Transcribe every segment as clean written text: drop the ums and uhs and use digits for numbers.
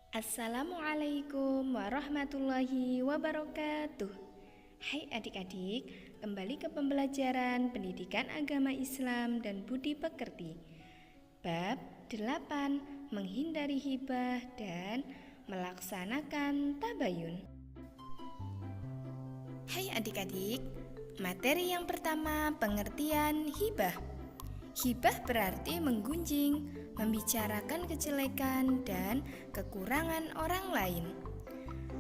Assalamualaikum warahmatullahi wabarakatuh. Hai adik-adik, kembali ke pembelajaran pendidikan agama Islam dan budi pekerti. Bab 8, menghindari hibah dan melaksanakan tabayun. Hai adik-adik, materi yang pertama pengertian hibah. Hibah berarti menggunjing, membicarakan kejelekan dan kekurangan orang lain.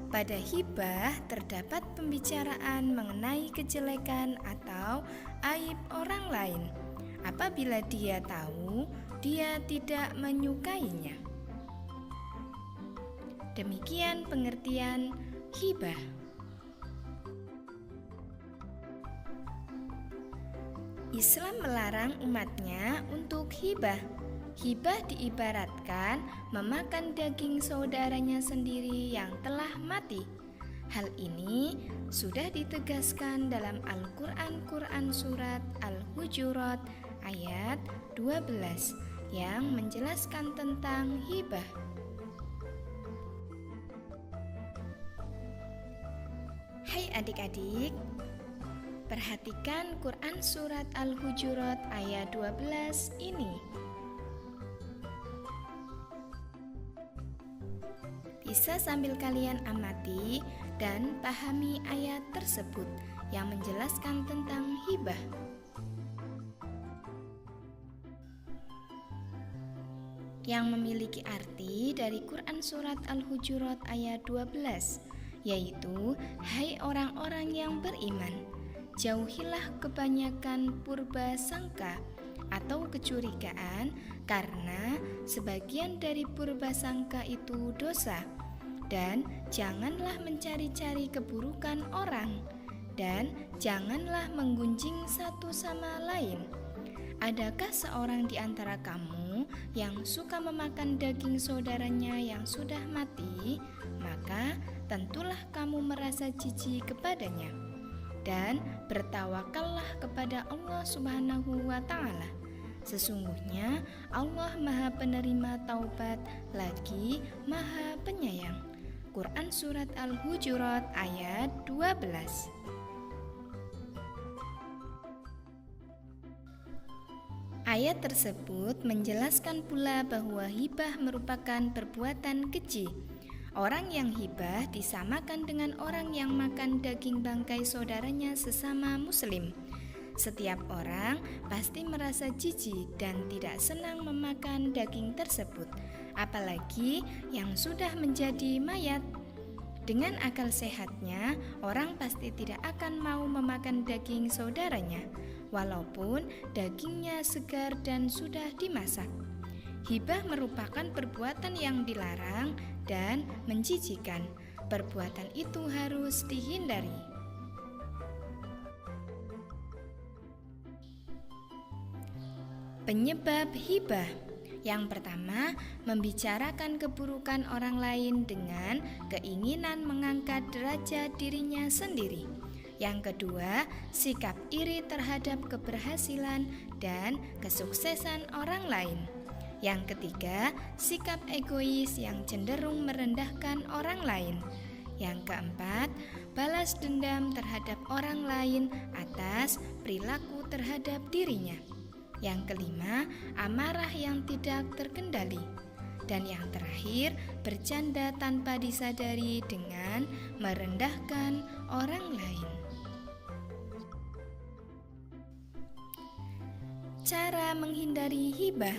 Pada hibah terdapat pembicaraan mengenai kejelekan atau aib orang lain apabila dia tahu dia tidak menyukainya. Demikian pengertian hibah. Islam melarang umatnya untuk hibah. Hibah diibaratkan memakan daging saudaranya sendiri yang telah mati. Hal ini sudah ditegaskan dalam Al-Quran surat Al-Hujurat ayat 12 yang menjelaskan tentang hibah. Hai adik-adik, perhatikan Quran surat Al-Hujurat ayat 12 ini. Bisa sambil kalian amati dan pahami ayat tersebut yang menjelaskan tentang hibah. Yang memiliki arti dari Quran surat Al-Hujurat ayat 12, yaitu, hai orang-orang yang beriman, jauhilah kebanyakan purba sangka atau kecurigaan, karena sebagian dari purba sangka itu dosa. Dan janganlah mencari-cari keburukan orang, dan janganlah menggunjing satu sama lain. Adakah seorang di antara kamu yang suka memakan daging saudaranya yang sudah mati? Maka tentulah kamu merasa jijik kepadanya. Dan bertawakallah kepada Allah Subhanahu wa Ta'ala. Sesungguhnya Allah Maha Penerima Taubat lagi Maha Penyayang. Quran surat Al-Hujurat ayat 12. Ayat tersebut menjelaskan pula bahwa hibah merupakan perbuatan keji. Orang yang hibah disamakan dengan orang yang makan daging bangkai saudaranya sesama muslim. Setiap orang pasti merasa jijik dan tidak senang memakan daging tersebut, apalagi yang sudah menjadi mayat. Dengan akal sehatnya, orang pasti tidak akan mau memakan daging saudaranya, walaupun dagingnya segar dan sudah dimasak. Hibah merupakan perbuatan yang dilarang dan menjijikan. Perbuatan itu harus dihindari. Penyebab hibah. Yang pertama, membicarakan keburukan orang lain dengan keinginan mengangkat derajat dirinya sendiri. Yang kedua, sikap iri terhadap keberhasilan dan kesuksesan orang lain. Yang ketiga, sikap egois yang cenderung merendahkan orang lain. Yang keempat, balas dendam terhadap orang lain atas perilaku terhadap dirinya. Yang kelima, amarah yang tidak terkendali. Dan yang terakhir, bercanda tanpa disadari dengan merendahkan orang lain. Cara menghindari hibah.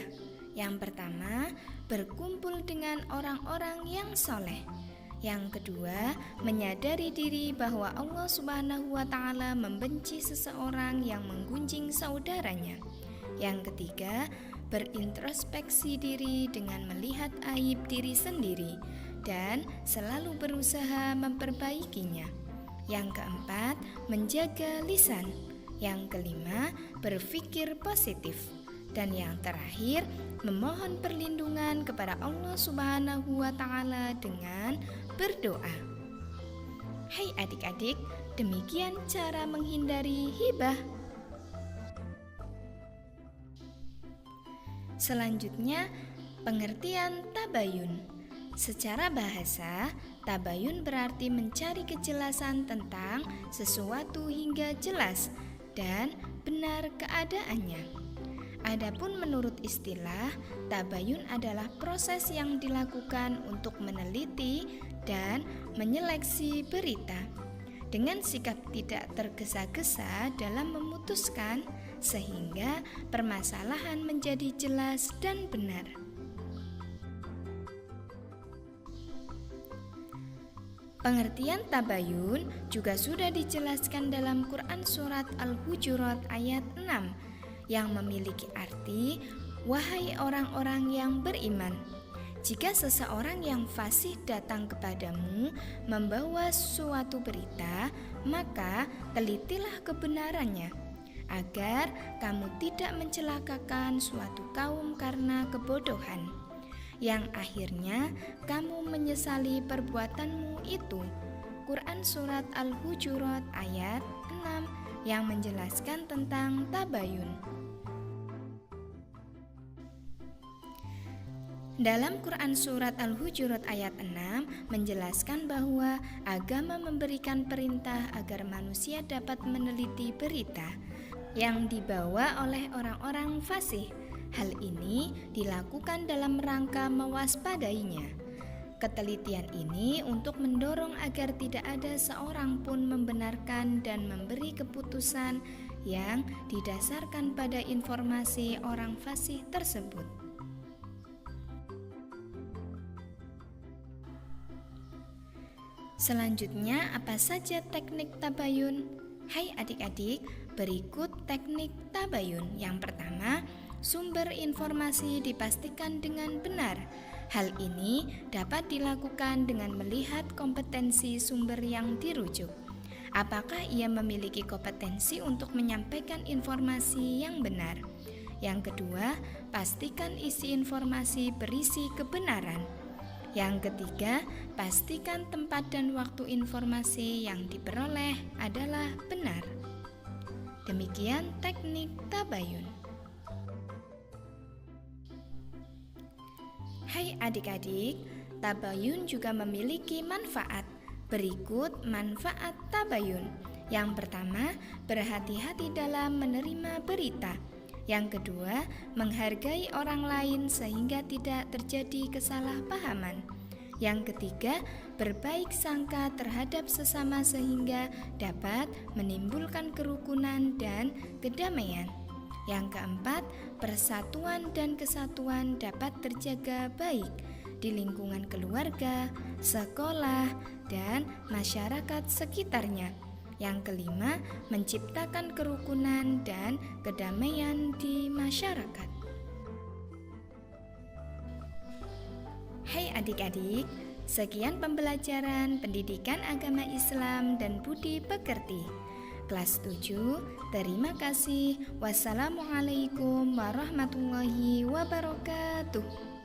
Yang pertama, berkumpul dengan orang-orang yang soleh. Yang kedua, menyadari diri bahwa Allah Subhanahu wa Ta'ala membenci seseorang yang menggunjing saudaranya. Yang ketiga, berintrospeksi diri dengan melihat aib diri sendiri dan selalu berusaha memperbaikinya. Yang keempat, menjaga lisan. Yang kelima, berpikir positif. Dan yang terakhir, memohon perlindungan kepada Allah Subhanahu wa Ta'ala dengan berdoa. Hai adik-adik, demikian cara menghindari hibah. Selanjutnya, pengertian tabayun. Secara bahasa, tabayun berarti mencari kejelasan tentang sesuatu hingga jelas dan benar keadaannya. Adapun menurut istilah, tabayun adalah proses yang dilakukan untuk meneliti dan menyeleksi berita dengan sikap tidak tergesa-gesa dalam memutuskan sehingga permasalahan menjadi jelas dan benar. Pengertian tabayun juga sudah dijelaskan dalam Quran surat Al-Hujurat ayat 6 yang memiliki arti, "Wahai orang-orang yang beriman, jika seseorang yang fasih datang kepadamu membawa suatu berita, maka telitilah kebenarannya, agar kamu tidak mencelakakan suatu kaum karena kebodohan, yang akhirnya kamu menyesali perbuatanmu itu." Quran surat Al-Hujurat ayat 6 yang menjelaskan tentang tabayun. Dalam Quran surat Al-Hujurat ayat 6 menjelaskan bahwa agama memberikan perintah agar manusia dapat meneliti berita yang dibawa oleh orang-orang fasih. Hal ini dilakukan dalam rangka mewaspadainya. Ketelitian ini untuk mendorong agar tidak ada seorang pun membenarkan dan memberi keputusan yang didasarkan pada informasi orang fasih tersebut. Selanjutnya, apa saja teknik tabayun? Hai adik-adik, berikut teknik tabayun. Yang pertama, sumber informasi dipastikan dengan benar. Hal ini dapat dilakukan dengan melihat kompetensi sumber yang dirujuk. Apakah ia memiliki kompetensi untuk menyampaikan informasi yang benar? Yang kedua, pastikan isi informasi berisi kebenaran. Yang ketiga, pastikan tempat dan waktu informasi yang diperoleh adalah benar. Demikian teknik tabayun. Hai adik-adik, tabayun juga memiliki manfaat. Berikut manfaat tabayun. Yang pertama, berhati-hati dalam menerima berita. Yang kedua, menghargai orang lain sehingga tidak terjadi kesalahpahaman. Yang ketiga, berbaik sangka terhadap sesama sehingga dapat menimbulkan kerukunan dan kedamaian. Yang keempat, persatuan dan kesatuan dapat terjaga baik di lingkungan keluarga, sekolah, dan masyarakat sekitarnya. Yang kelima, menciptakan kerukunan dan kedamaian di masyarakat. Hai adik-adik, sekian pembelajaran pendidikan agama Islam dan budi pekerti. Kelas 7, terima kasih. Wassalamualaikum warahmatullahi wabarakatuh.